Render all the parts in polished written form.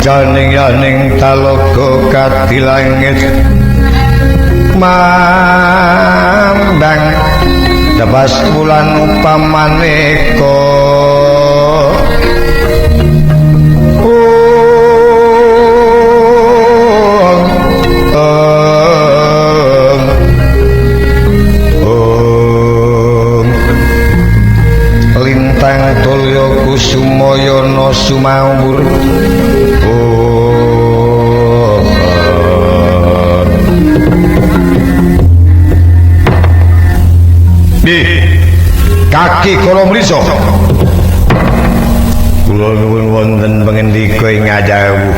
Janing talaga kadilangit mandang tebas wulan upamaneka lintang tulya kusumayana sumawur kaki kula mrisa kula nuwun wonten pangendika ing ngajawuh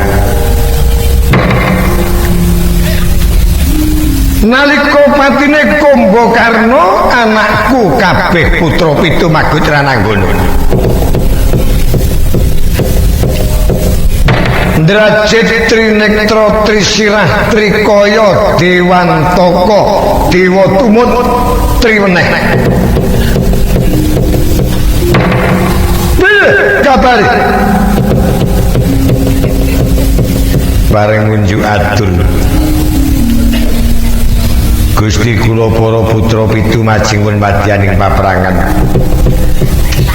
nalika patine Kumbakarna anakku kabeh putra pitu Magotra Nanggana Ndrajit Trinektra Trisirah Trikaya Dewantaka Dewa Tumut Triweneh kabar bareng ngunjuk atur Gusti kula para putra pitu majeng madyaning paprangan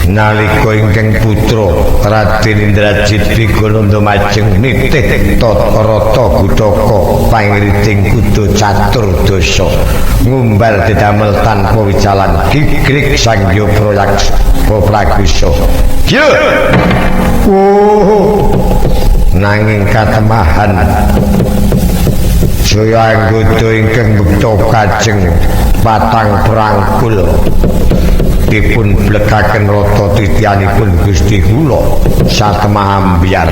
nalika ingkang putra Raden Indrajit Wigananda majeng nitih Tatarata Gudaka pangriting kudu Caturdasa ngumbar didamel tanpa wicalan gigrik Sangya Pragusa ya nanging katemahan Jaya anggoda ingkang bekta kajeng patang prangkul dipun blekaken rata titianipun Gusti kula satemah ambyar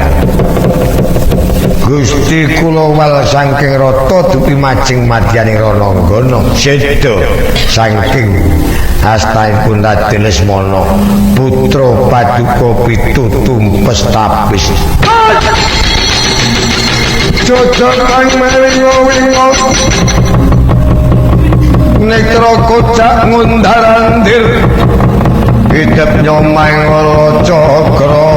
Gusti kula wal saking rata dupi majeng madyaning Rananggana seda saking astanipun Raden Lesmana putra paduka pitu tumpes tapis Jojok kang maringo-wingo Nektra kocak ngundarandir Hidep nyomang ngolo cokro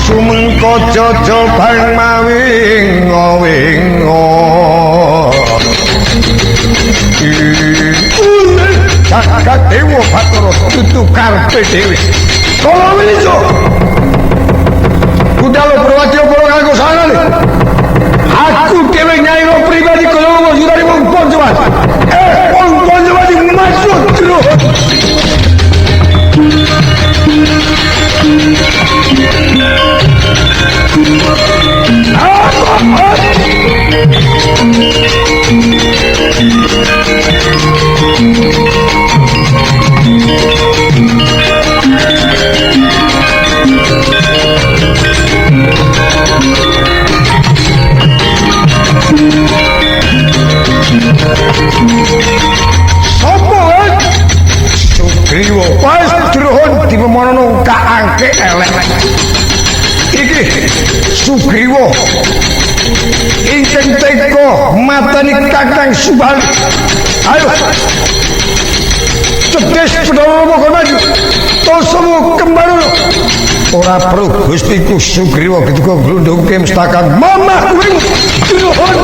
Sumengko jojok bang mawingo-wingo Jagat Dewa Batara tutu karpe dewi Kala winso Kudalo Purwadya para kanggo sanane aku dhewe nyai pribadi kala wong yurani wong Pancawati wong Pancawati masuk jero Sugriwa pas druhun dipemono kaangke elek iki Sugriwa ingkang teka matani Kakang Subali ayo cedes Pandhawa monggo maju tosamu kembar ora perlu Gustiku Sugriwa ketika glundungke mestakan mamah wing druhun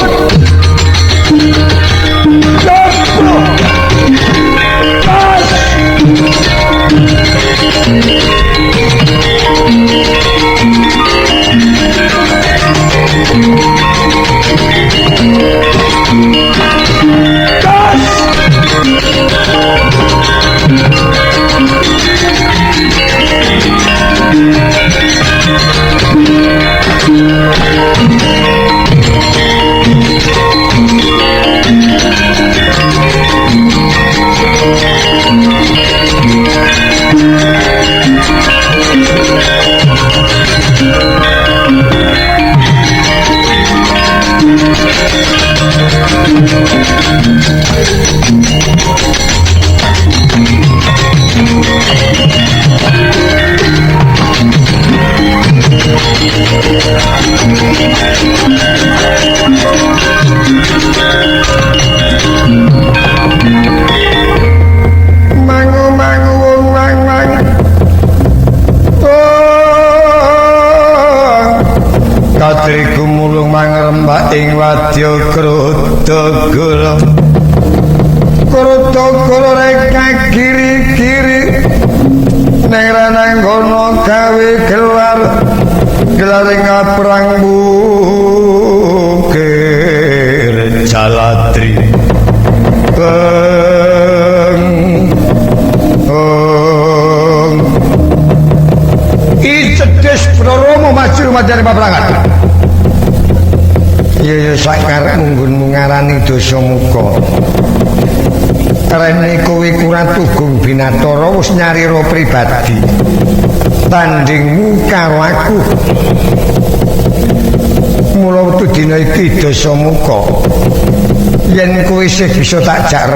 ning ranang kono gawe gelar ing perang bukir Jaladri Icedes Proromo maju rumajane paprangan ya sakar munggun ngarani dosa muka rene kowe kurang tugung binatara wis nyarira pribadi tandingmu karo aku mula wektu dina iki dosa muka yen kowe isih bisa takjak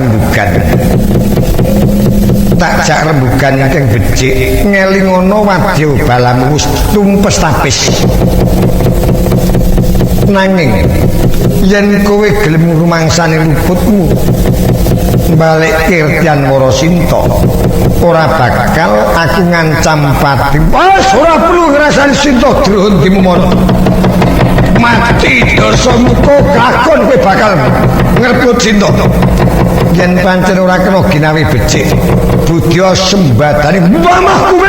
rembugan ingkang becik ngelingono wadya balamu wis tumpes tapis nanging yen kowe gelem rumangsane luputmu balik Kirtian Warasinta ora bakal aku ngancam pati wis ora perlu ngrasani Sinta Druha dimumono mati dosa muka kakon kowe bakal ngrebut Sinta yen pancen ora kena ginawi becik budya sembadane mamah kowe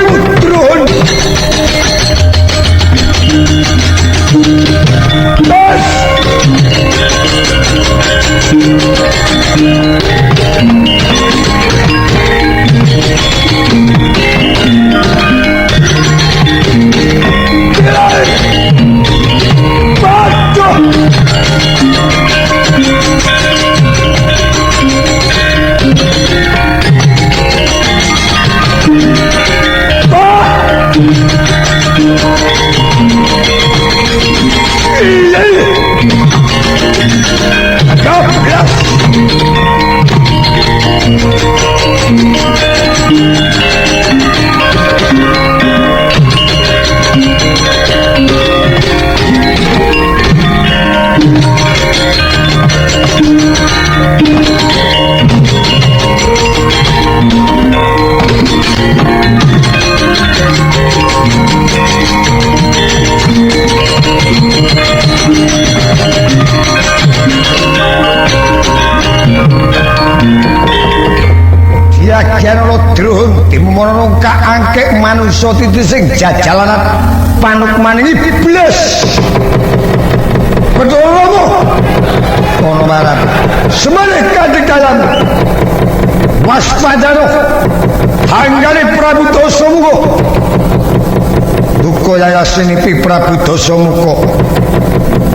Druha Dimumono kaangkek manungsa titis sing jajalanan panukman iblis. Betul apa? Ono barat. Semane kadikalan. Waspadano. Hanggane Prabu Dasamuka. Duka yayasinipi Prabu Dasamuka.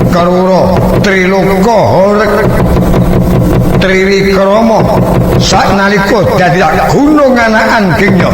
Karura Triloka horek Triwikrama saknalika dadi gunung anakan kenya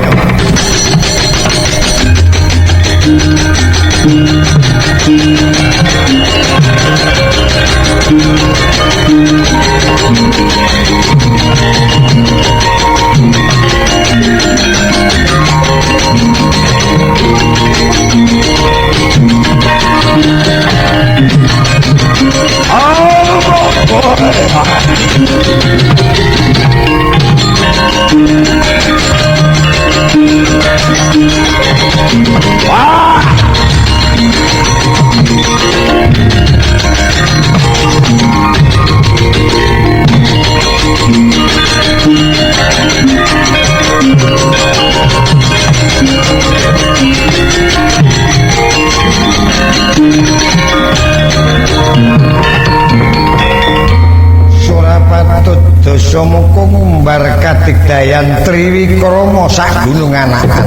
Dasamuka ngumbar kadigdayan Triwikrama sak gunung anakan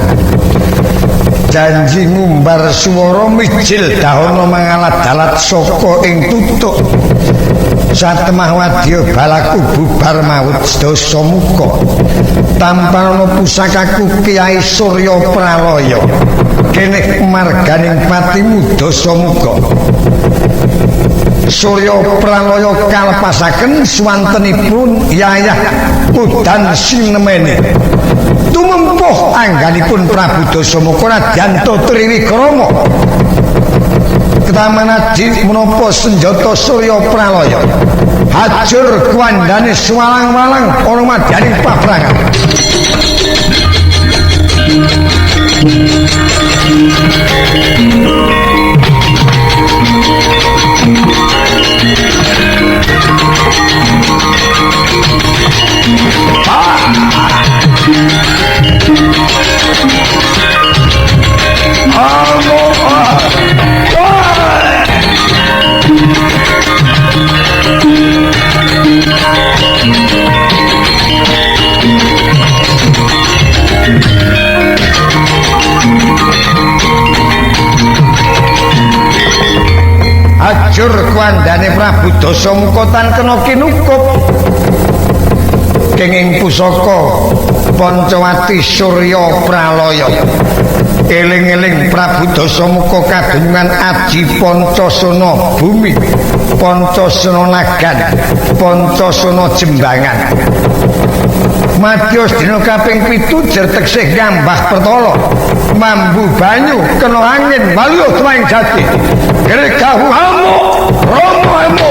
janji ngumbar swara mijil dahana mangalat-dalat saka ing tutuk satemah wadya balaku bubar maut Dasamuka tanpa ana pusakaku Kyai Surya Pralaya kene marganing patimu Dasamuka Surya Pralaya kalepasaken swantenipun yayah udan sinemene tumempuh angganipun Prabu Dasamuka Radyanta Triwikrama ketamanaji menapa senjata Surya Pralaya hajur kuandane swalang-walang ana madyaning paprangan wandane Prabu Dasamuka tan kena kinukup kenging pusaka Pancawati Surya Pralaya. Eling-eling Prabu Dasamuka kadunungan aji Pancasona bumi, Pancasona nagan, Pancasona jembangan. Madya dina kaping 7 jer teksih ngambah pertala mambu banyu kena angin maluh tuwing jati gregahu hamu romo hamu.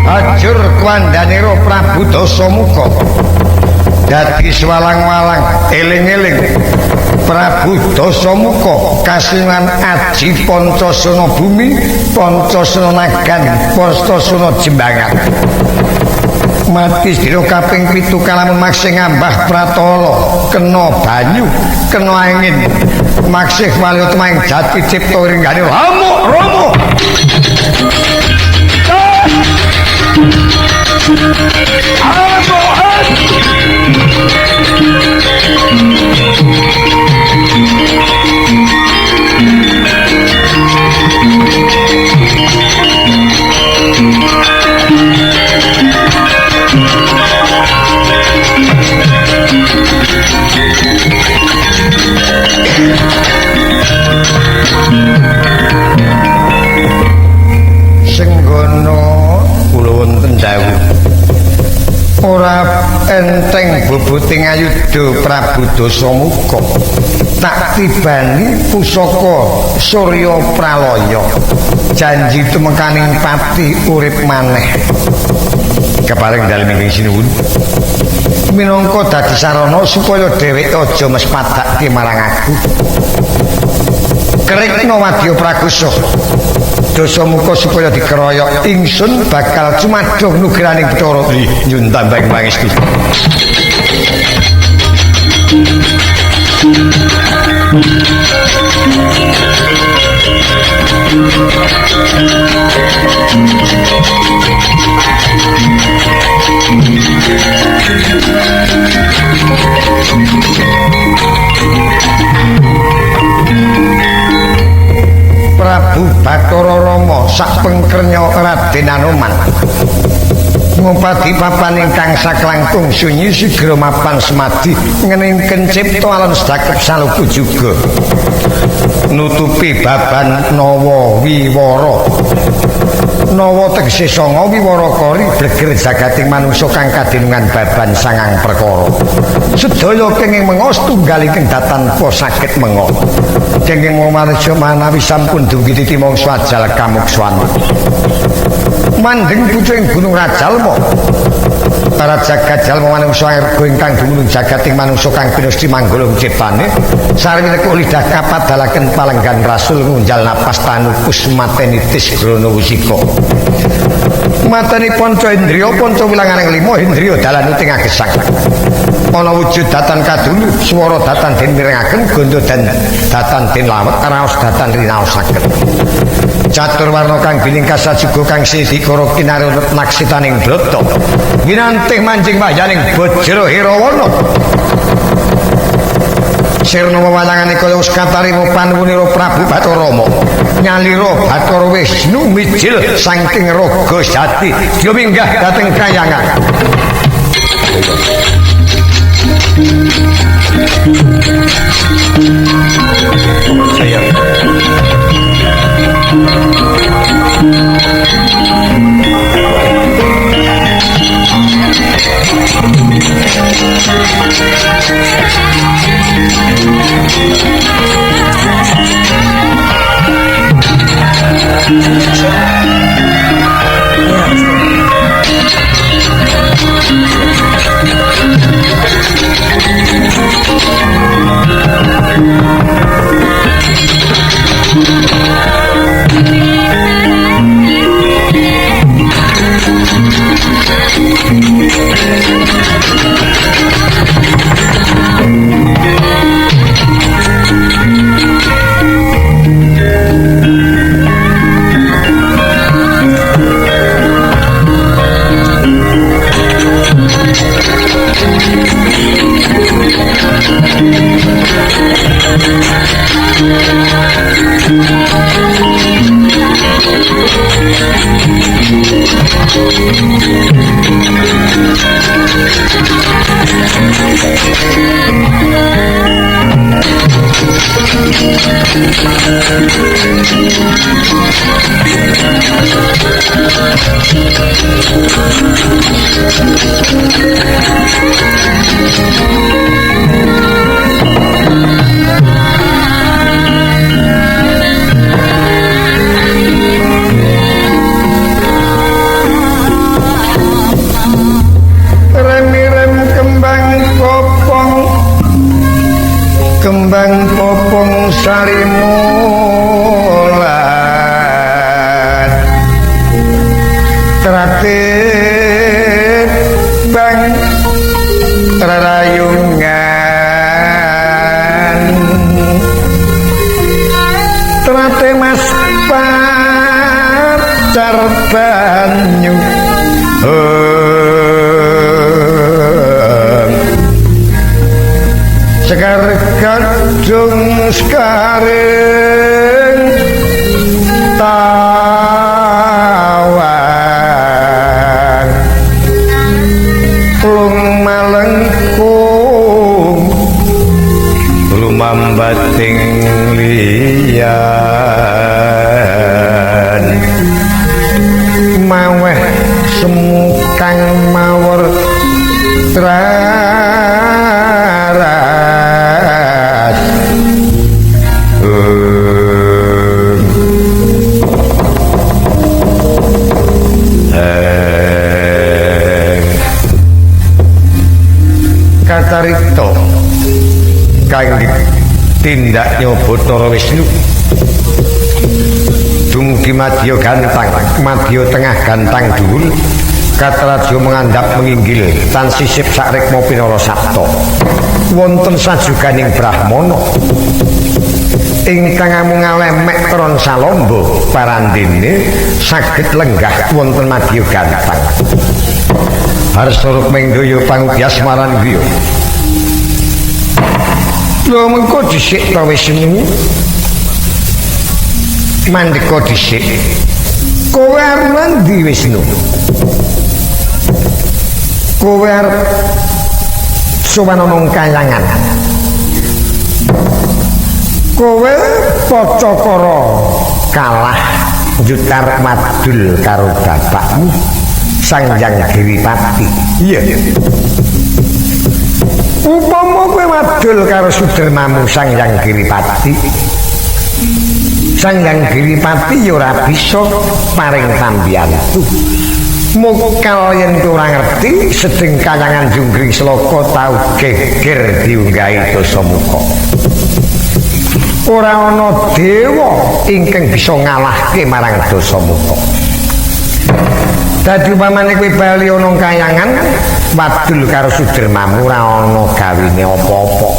Ajur kwandanira Prabu Dasamuka dadi swalang-walang eling-eling Prabu Dasamuka kasingan aji Pancasona bumi, Pancasona nagan, Pancasona jembangan. Mati dina kaping 7 kalamun maksih ngambah pratala kena banyu kena angin maksih wali tuwing jati cipta ringgane hamu romo. Senggono kula wonten dawuh ora enteng boboting ayuda Prabu Dasamuka tak tibani pusaka Surya Pralaya janji tumekaning pati urip maneh kepareng dalem ing sinuwun minangka dadi sarana supaya dheweke aja mespadake marang aku. Kerikna wadya prakusa Dasamuka supaya dikeroyok ingsun bakal cumadhong nugraning Bathara nyun tambah pangestu. Prabu Bathara Rama sapengkernya Raden Anoman ngupadi papan ingkang saklangkung sunyi sigra mapan semadi ngeningken cipta alon sedakep saluku juga nutupi baban Nawa Wiwara. Nawa tegese sanga wiwara kori bleger jagating manungsa kang kadinungan baban sangang perkara sedaya kenging menga setunggalipun datanpa saged menga kenging mamarja manawi sampun dumugi titi mangsa ajal kamuksuan mandeng pucung Gunung Rajalma para jagat jalma manungsa erga ingkang dumunung jagating manungsa kang pinasti manggala ciptane sareng lekuk lidah kapadalaken palenggan rasul ngunjal napas tanukus matenitis grono wusika mateni panca indriya panca wilanganing 5 indriya dalan uting agesang ana wujud datan kadulu swara datan den mirengaken gondo dan datan den lawet raos datan rinaosaken catur warna kang biningkas sajuga kang sidikara kinarep naksitaning brata winantih manjing wahyaning Bajra Hirawana sirna wewayangane kaya wis katarima panuwunira Prabu Bathara Rama nyalira Bathara Wisnu mijil saking raga jati diminggah dhateng kayangan saya Kembang popong sarimulat terakhir bang rarayungan terakhir mas pacar banyu sekar kadung sekareng tawan lung malengkung lumambating liyan maweh semukang mawar Katarito kang tindak nyoba Tara Wisnu dumugi madya gantang madya tengah gantang dhuwur Katrajo mengandhap menginggil tan sisip sakrekma pinara sapta wonten sajuganing brahmana ingkang amung ngalemek kron salamba parandene saged lenggah wonten madya gantang Harsoruk mengdoyo pangubias maran biyo lho mengko dhisik ta Wisnu mandeka dhisik kowe arep nandi Wisnu kowe arep sowan ana kayangan kowe Pacakara kalah jutar madul karo bapakmu Sangjang Giripati. Iya. Upama kowe madul karo Sudermamu Sangjang Giripati. Sangjang Giripati ya ora bisa paring pambiyantu. Mokal yen ora ngerti sedeng kayangan Junggring Sloka tau geger diunggahi Dasamuka. Ora ana dewa ingkang bisa ngalahke marang Dasamuka. Dadi upamane kowe bali ana kayangan wadul karo Sudermamu ora ana gawene apa-apa.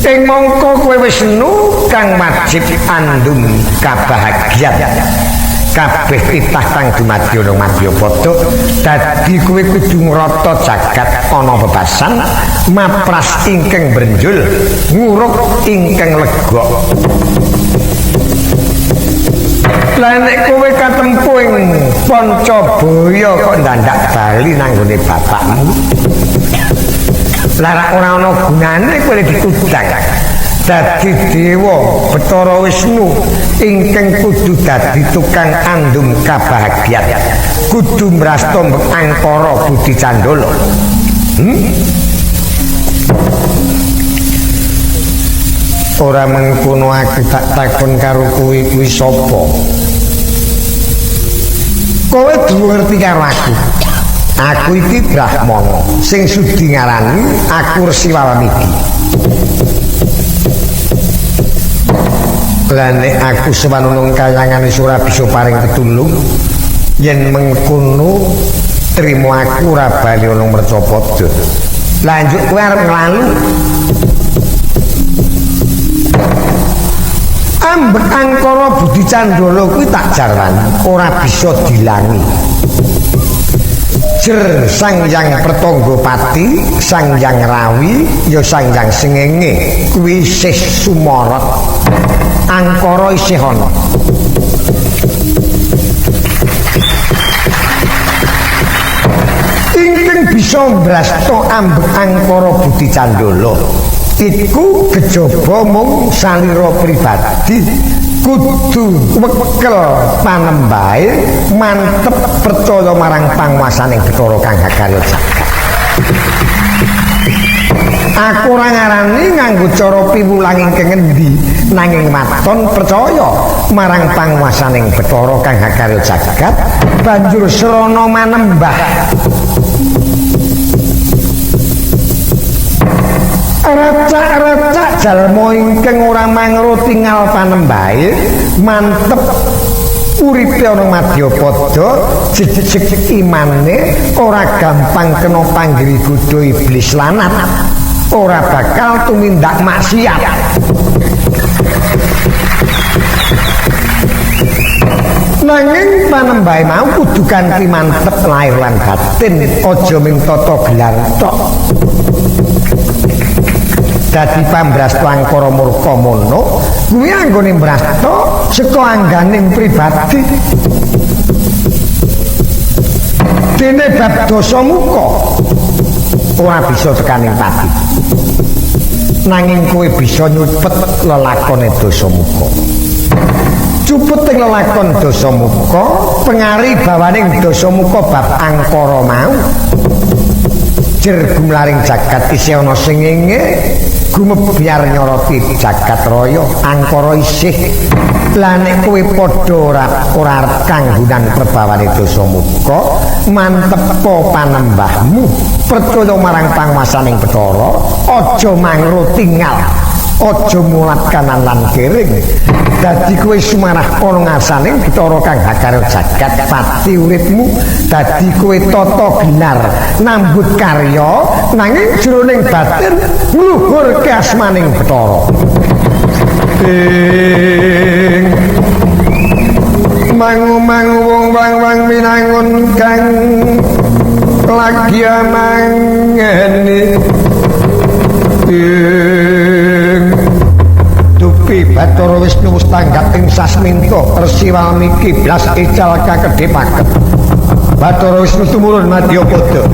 Ing mangka kowe Wisnu kang wajib andum kabahagiaan. Kabeh titah kang dumadi ana Madyapada dadi kowe kudu ngrata jagat ana bebasan mapras ingkang brenjul nguruk ingkang lega. Lah nek kowe katempu ing Pancabaya kok ndandak bali nang gone bapakmu. Lah ora ana gunane kowe ditudang. Dadi dewa Bathara Wisnu ingkang kudu dadi tukang andum kabahagiaan. Kudu mrasta Angkara Budi Candala. Ora mengkono aku tak takon karo kowe kuwi sapa? Kowe duwe ngerti karo aku. Aku iki Brahmana sing sudi ngarani aku Resi Walamiki. Lah nek aku sewanunung kayangan ora bisa paring pitulung yen mengkono trimo aku ora bali ana Mercapada. Lanjut kowe arep nglalu. Ambek Angkara Budi Candala kuwi tak jarwani ora bisa dilangi. Jer Sangjang Pertanggapati, Sangjang Rawi, ya Sangjang Sengenge kuwi isih sumorot. Angkara isih ana. Ingkang bisa mbrasta ambek Angkara Budi Candala iku kejaba mung salira pribadi kudu wekel panembahe mantep percaya marang panguwasaning Bathara kang gagarya jagat. Aku ora ngarani nganggo cara piwulang ing ngendi nanging maton percaya marang panguwasaning Bathara kang gagarya jagat banjur srana manembah. Racak-racak jalma ingkang ora mangro tingal panembahe mantep uripe ana Madyapada jejeg imane ora gampang kena panggiri godha iblis lanat ora bakal tumindak maksiat. Nanging panembahe mau kudu kanthi mantep lahir lan batin aja ming tata gelar tok. Dadi pambrasta angkara murka mono kuwi anggone mbrasta saka angganing pribadi. Dene bab dosa muka ora bisa tekaning pati. Nanging kowe bisa nyupet lelakone dosa muka. Cupet ing lelakon dosa muka, pengari bawaning dosa muka bab angkara mau. Jer gumlaring jagat isih ana sing ngenge gumebyar nyoroti jagat raya angkara isih lan nek kowe padha ora kanggunan perbawane dosa muka mantep panembahmu percaya marang panguwasaning Bathara aja mangro tinggal aja mulat kanan lan kiring dadi kowe sumarah ana ngasaning Bathara kang gagarya jagat pati uripmu dadi kowe tata gelar nambut karya nanging jroning batin ngluhurke asmaning Bathara. Mangu-mangu wong wang-wang minangun kang lagi mangeni Dupi Bathara Wisnu wis tanggap ing sasminta Resi Walmiki blas ical kakedhepaken Bathara Wisnu tumurun Madyapada.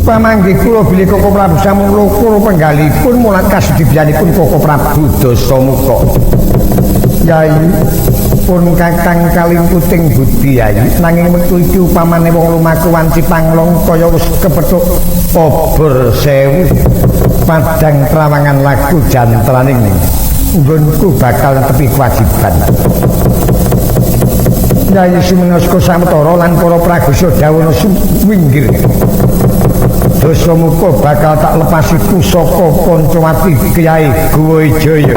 Pamanggih kula bilih Koko Prabu sampun lukul penggalipun mulat kasudibyanipun Koko Prabu Dasamuka. Yai pun kakang kaling puting budi yai nanging wektu iki upamane wong lumaku wanci panglong kaya wis kepethuk obor sewu padang trawangan laku jantraning nggonku bakal netepi kewajiban. Yai Sumenaska Samtara lan para pragusa dawana suwinggir Dasamuka bakal tak lepasi pusaka Pancawati Kyai Guwijaya.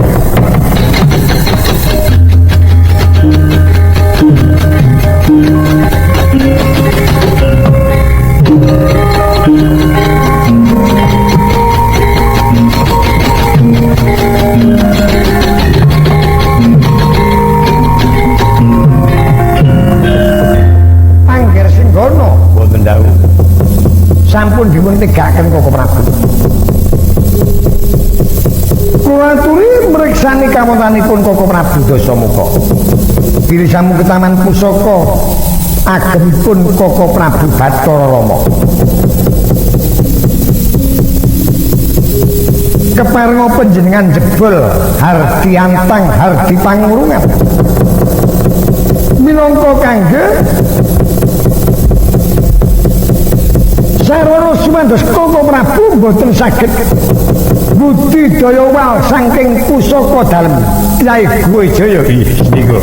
ndau. Sampun dipun tegaken Koko Prabu. Kula aturi mriksani kawontenanipun Koko Prabu Dasamuka. Dirisamu ke taman pusaka agemipun Koko Prabu Bathara Rama. Keparenga panjenengan jebul Hardi Antang Hardi Pangurungan. Minangka kangge sarana sumandos Koko Prabu boten saged budidaya wal saking pusaka dalem Kyai Guwijaya niku.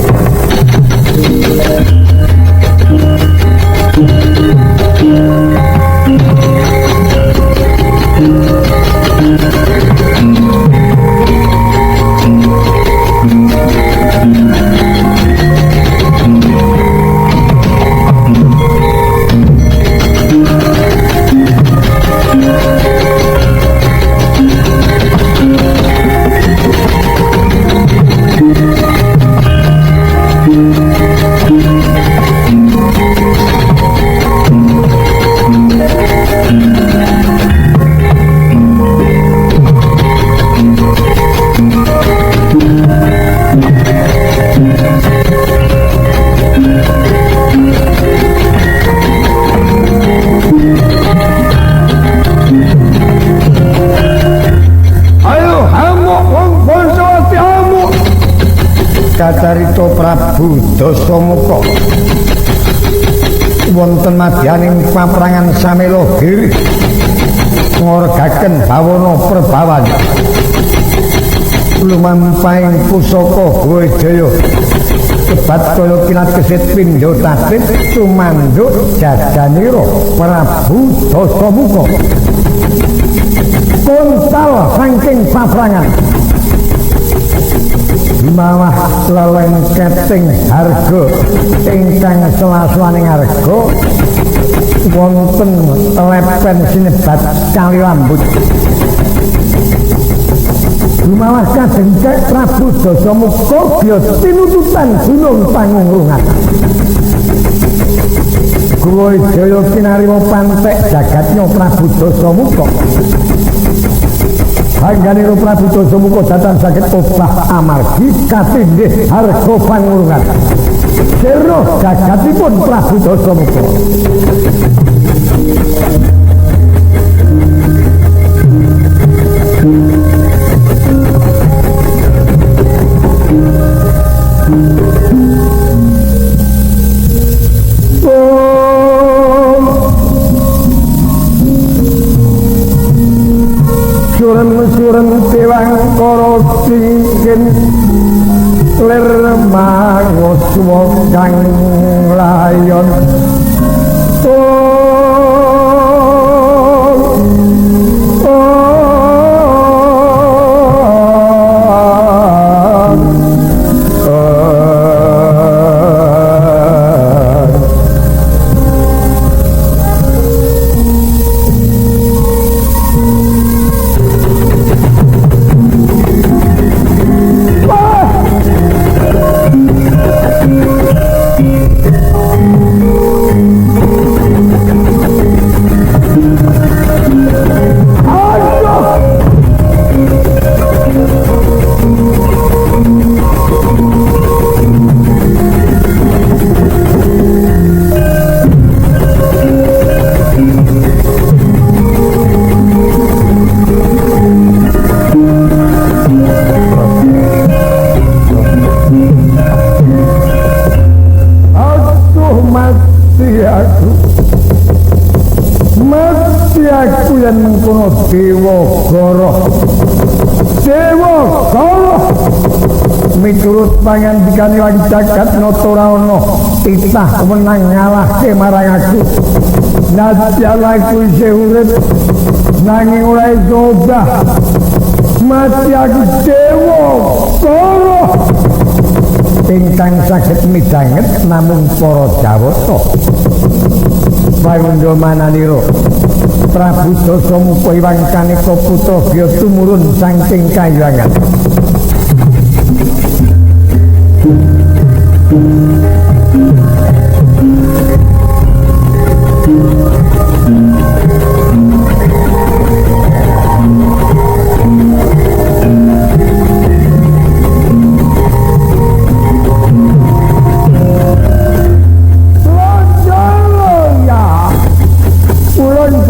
Kacarita Prabu Dasamuka wonten madyaning paprangan Samela Giri ngorgaken bawana perbawan lumampahing pusaka Guwijaya sebat kaya kinatesit pindha tatip tumanduk jajanira Prabu Dasamuka konsal saking paprangan mawah lelengketing harga ingkang selaswaning harga wonten lepen sinebat Kali Lambut mawah kajeng Prabu Dasamuka biya tinututan Gunung Pangurungan Guwijaya kinarima pantek jagatnya Prabu Dasamuka Hangganiro Prabu Dasamuka datang saged obah amargi katindih harga pangurungan. Sira jagatipun Prabu Dasamuka. Suren tewang karo singkin lir manguswa kang layon miturut pangandikane wong jagat nata ora ana titah menang ngalahke marang aku nadyan aku isih urip nanging ora iso obah mati aku dewa kala ingkang saged midhanget namung para jawata pangandha mananira Prabu Dasamuka Iwang Kanika putra Gya tumurun saking kahyangan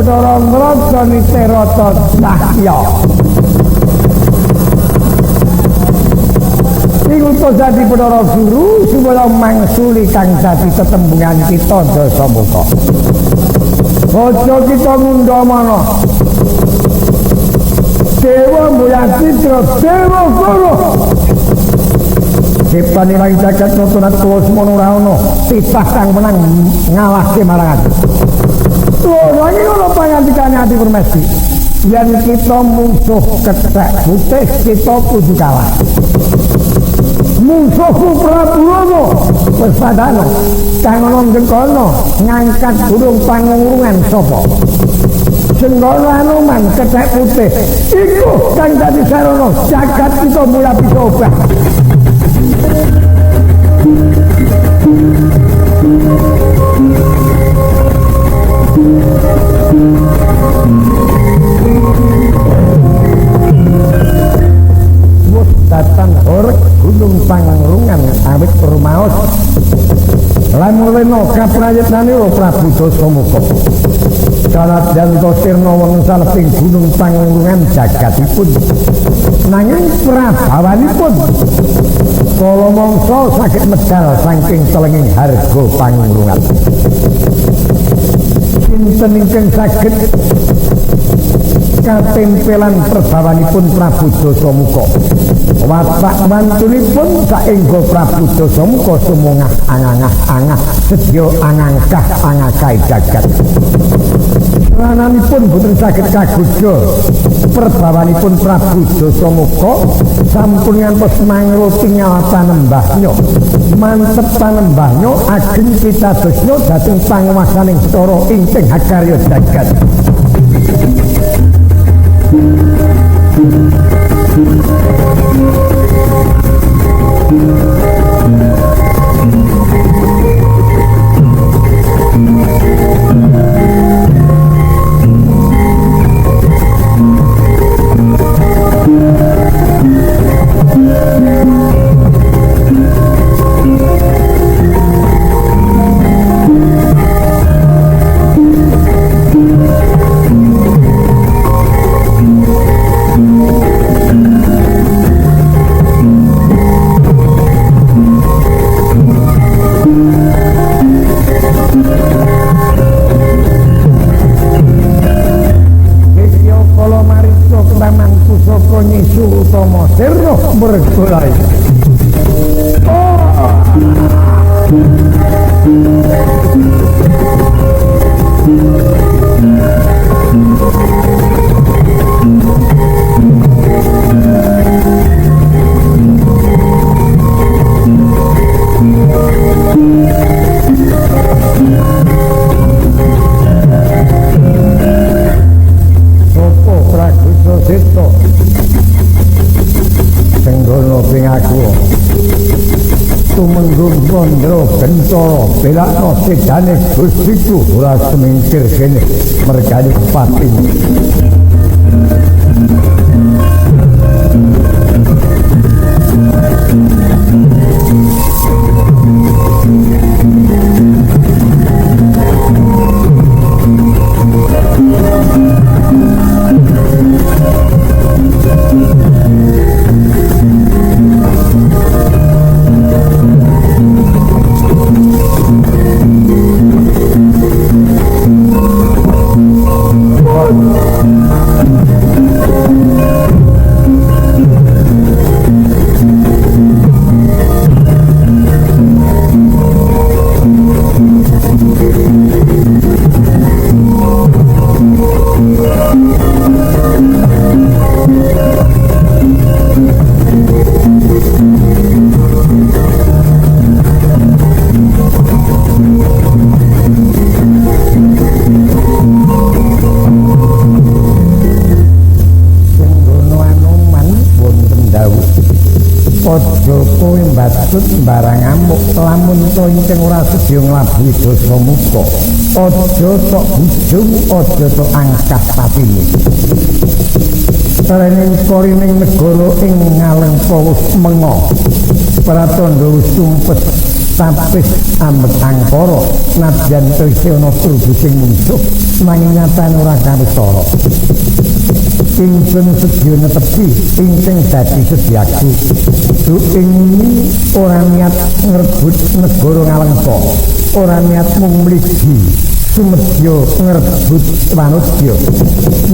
Bathara Nraja Nitirata Cahya. Ing utus dadi Bathara Guru supaya mangsuli kang dadi tetembungan kita Dasamuka. Aja kita ngundamana. Dewa Muyacitra Dewa Guru. Ciptane lang jagat nutunat kulo semono ora ono titah kang menang ngalahke marang ati. Lho, iki ono pangandikane Ati Permesti. Yen kita musuh kethek putih kita kudu kalah. Musuhku Prabu Rama wis padano kang ana ngkono ngangkat burung pangurungan sapa? Senggara Anoman kethek putih iku kang dadi sarana jagat kita mulai bisa obah. Wus datang horeg gunung Pangurungan awit permaos lamun rena kaprayitnane Prabu Dasamuka. Kaladyan Sirna wengsal ing gunung Pangurungan jagatipun nanging prabawanipun kala mangsa saged medal saking telenging harga Pangurungan. Sinten ingkang saged katempelan perbawanipun Prabu Dasamuka. Watak mantunipun saengga Prabu Dasamuka sumungah angangah-angah sedya angangkah angakai jagat. Rananipun boten saged kagodha perbawanipun Prabu Dasamuka sampun ngantos mangroti panembahnyo. Mantep panembahnyo ageng pitadosnya dhateng panguwasaning Bathara ingkang hakarya jagat. Bergulai. Sopo Prabu Sasita Senggono pingaku tumenggung gondro bencoro belakno sedane gustiku ora semingkir kene mergani pati. Barang amuk lamun to ingkang ora sedya nglabuhi Dasamuka aja tok bujung aja tok angkah patine sarening porining negara ing ngaleng pawus menga pratandha sumpet tapis ambek angkara nadyan tesih ana turbu sing mungsuh nanging nyatane ora kawitara ingsun sedya netepi ingkang dadi sediaku ing ora niat ngrebut negara Ngalengka ora niat mung mligi sumedya ngrebut manusya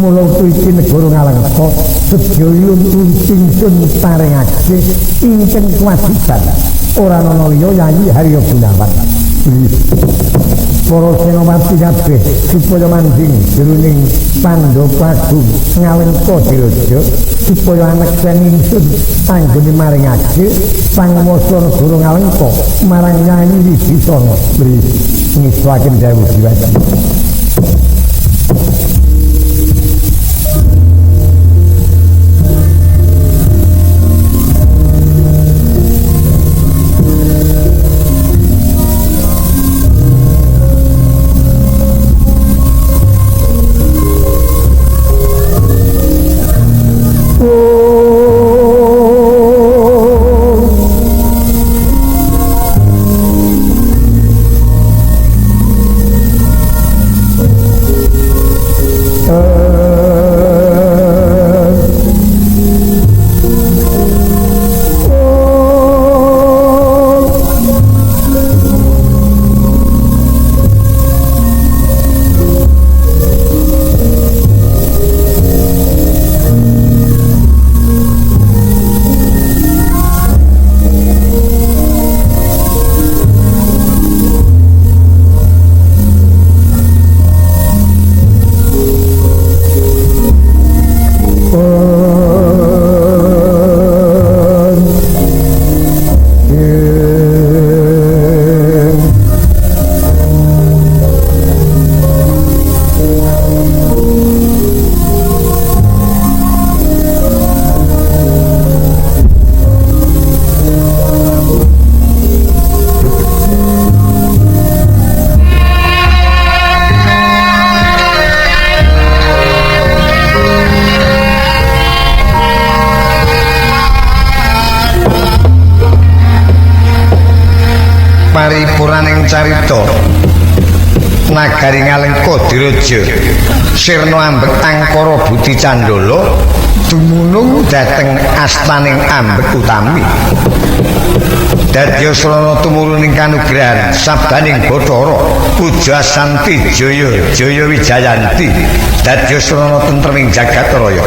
mula iki negara Ngalengka sedya yun ingsun paringake ingkang kewajiban ora ana liya Yayi Harya Gunawan para senopati kabeh supaya manding jroning Pandhapagung Ngalengka Diraja supaya anak ingsun anggone maringake panguwasa negara Ngalengka marang Yayi Wibisana ngiswaken dawuh diwaca paripuraning carita nagari Ngalengka Diraja sirna ambek angkara Budi Candala dumunung dhateng astaning ambek utami dadya srana tumurun ing kanugrahan sabdaning Bathara Puja Santi Jaya Jaya Wijayanti dadya srana tentreming jagat raya